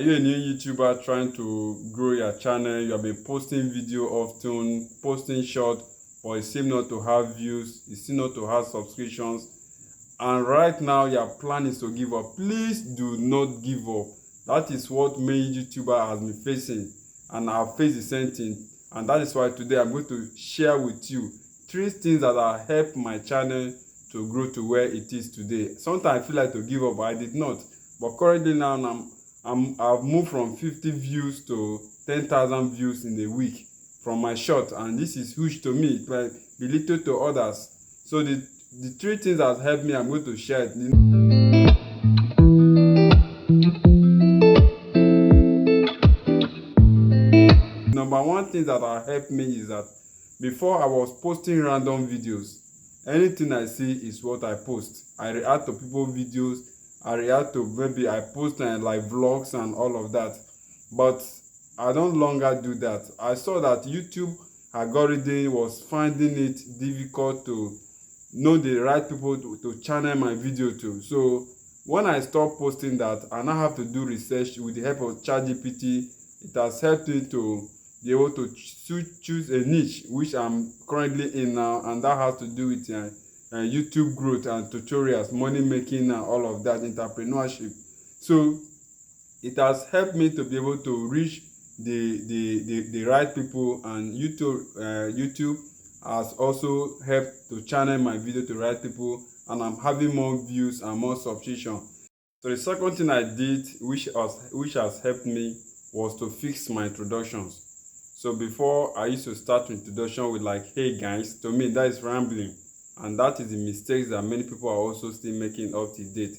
Are you a new YouTuber trying to grow your channel? You have been posting video often, posting short, but you seem not to have views, you seem not to have subscriptions, and right now your plan is to give up. Please do not give up. That is what many YouTuber has been facing, and I've faced the same thing. And that is why today I'm going to share with you 3 things that have helped my channel to grow to where it is today. Sometimes I feel like to give up, but I did not. But currently now I've moved from 50 views to 10,000 views in a week from my short, and this is huge to me. It might be little to others. So the 3 things that helped me, I'm going to share it. Number 1 thing that have helped me is that before I was posting random videos. Anything I see is what I post. I react to people's videos. I react to, maybe I post like vlogs and all of that. But I don't longer do that. I saw that YouTube algorithm was finding it difficult to know the right people to channel my video to. So when I stopped posting that, I now have to do research with the help of ChatGPT. It has helped me to be able to choose a niche which I'm currently in now, and that has to do with YouTube growth and tutorials, money making and all of that, entrepreneurship. So it has helped me to be able to reach the right people, and YouTube has also helped to channel my video to right people, and I'm having more views and more subscription. So the second thing I did which has helped me was to fix my introductions. So before, I used to start introduction with like, hey guys. To me, that is rambling, and that is the mistakes that many people are also still making up to date.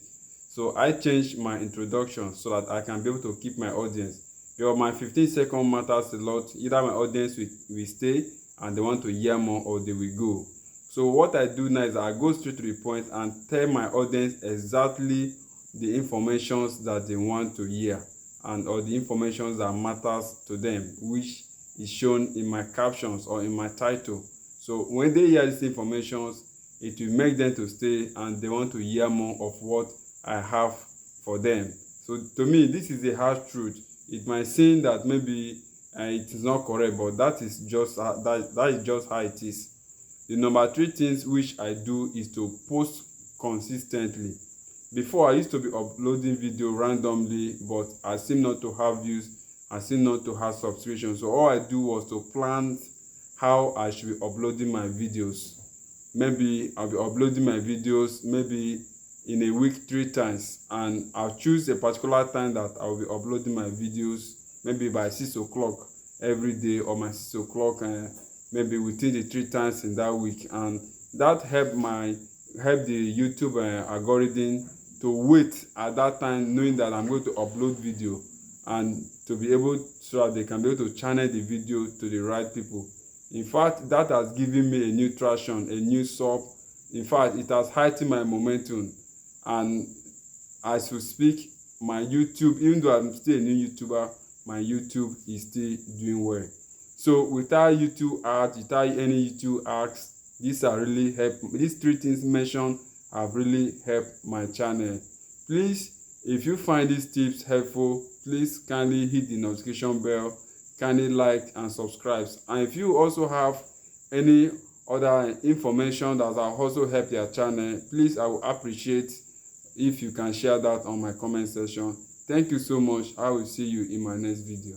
So I changed my introduction so that I can be able to keep my audience. Because my 15-second matters a lot. Either my audience will stay and they want to hear more, or they will go. So what I do now is I go straight to the point and tell my audience exactly the information that they want to hear, and or the information that matters to them, which is shown in my captions or in my title. So when they hear these information, it will make them to stay and they want to hear more of what I have for them. So to me, this is the hard truth. It might seem that maybe it is not correct, but that is just how it is. The number 3 things which I do is to post consistently. Before, I used to be uploading video randomly, but I seem not to have views. I seem not to have subscriptions. So all I do was to plan how I should be uploading my videos. Maybe I'll be uploading my videos maybe in a week 3 times, and I'll choose a particular time that I'll be uploading my videos, maybe by 6 o'clock every day, or my 6 o'clock maybe within the 3 times in that week. And that helped the YouTube algorithm to wait at that time, knowing that I'm going to upload video, and to be able, so that they can be able to channel the video to the right people. In fact, that has given me a new traction, a new sub. In fact, it has heightened my momentum, and as we speak, my YouTube, even though I'm still a new YouTuber, my YouTube is still doing well. So without YouTube ads, without any YouTube ads, these 3 things mentioned have really helped my channel. Please, if you find these tips helpful, please kindly hit the notification bell, kindly like and subscribe. And if you also have any other information that will also help your channel, please, I will appreciate if you can share that on my comment section. Thank you so much. I will see you in my next video.